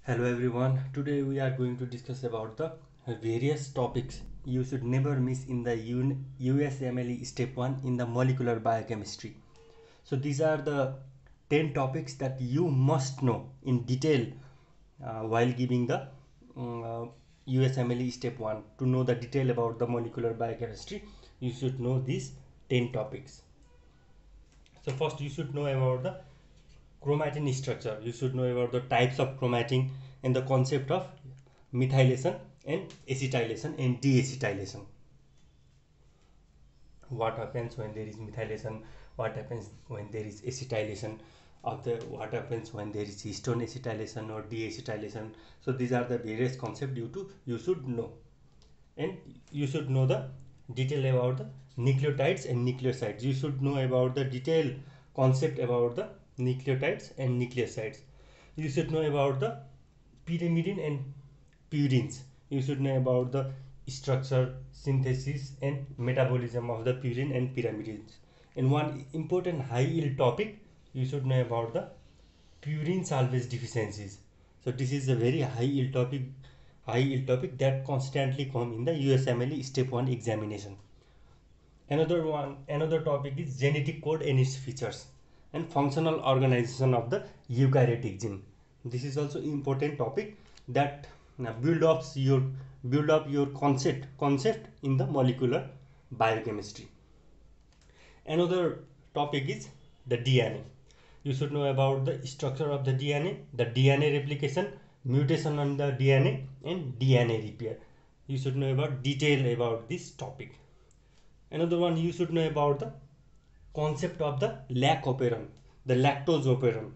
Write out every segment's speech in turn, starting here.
Hello everyone. Today we are going to discuss about the various topics you should never miss in the USMLE step 1 in the molecular biochemistry. So these are the 10 topics that you must know in detail while giving the USMLE step 1. To know the detail about the molecular biochemistry, you should know these 10 topics. So first you should know about the chromatin structure. You should know about the types of chromatin and the concept of methylation and acetylation and deacetylation. What happens when there is methylation, what happens when there is acetylation of the, what happens when there is histone acetylation or deacetylation. So these are the various concepts you should know. And you should know the detail about the nucleotides and nucleosides. You should know about the detailed concept about the nucleotides and nucleosides. You should know about the pyrimidine and purines. You should know about the structure, synthesis and metabolism of the purine and pyrimidines. And one important high yield topic, you should know about the purine salvage deficiencies. So this is a very high yield topic that constantly come in the USMLE step 1 examination. Another topic is genetic code and its features and functional organization of the eukaryotic gene. This is also important topic that build up your concept in the molecular biochemistry. Another topic is the DNA. You should know about the structure of the DNA, the DNA replication, mutation on the DNA and DNA repair. You should know about detail about this topic. Another one, you should know about the concept of the lac operon, the lactose operon.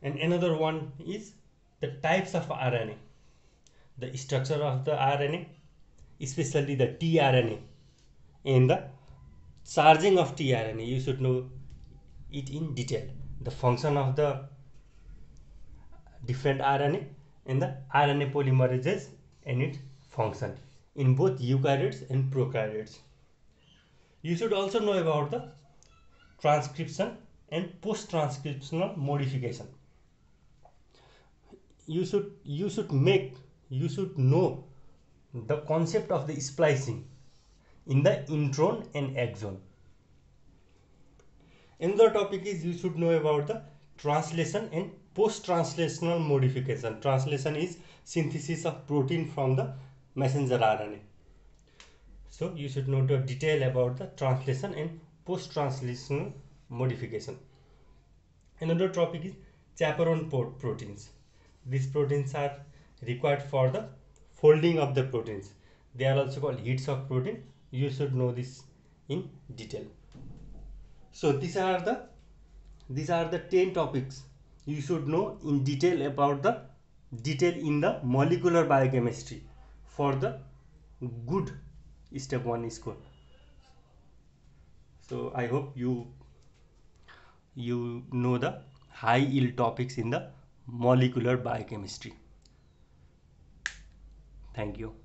And another one is the types of RNA, the structure of the RNA, especially the tRNA and the charging of tRNA. You should know it in detail, the function of the different RNA and the RNA polymerases and its function in both eukaryotes and prokaryotes. You should also know about the transcription and post-transcriptional modification. You should know the concept of the splicing in the intron and exon. Another topic is you should know about the translation and post-translational modification. Translation is synthesis of protein from the messenger RNA. So you should know the detail about the translation and post-translational modification. Another topic is chaperone proteins. These proteins are required for the folding of the proteins. They are also called heads of protein. You should know this in detail. So these are the 10 topics you should know in detail about the detail in the molecular biochemistry for the good step 1 score. So I hope you know the high yield topics in the molecular biochemistry. Thank you.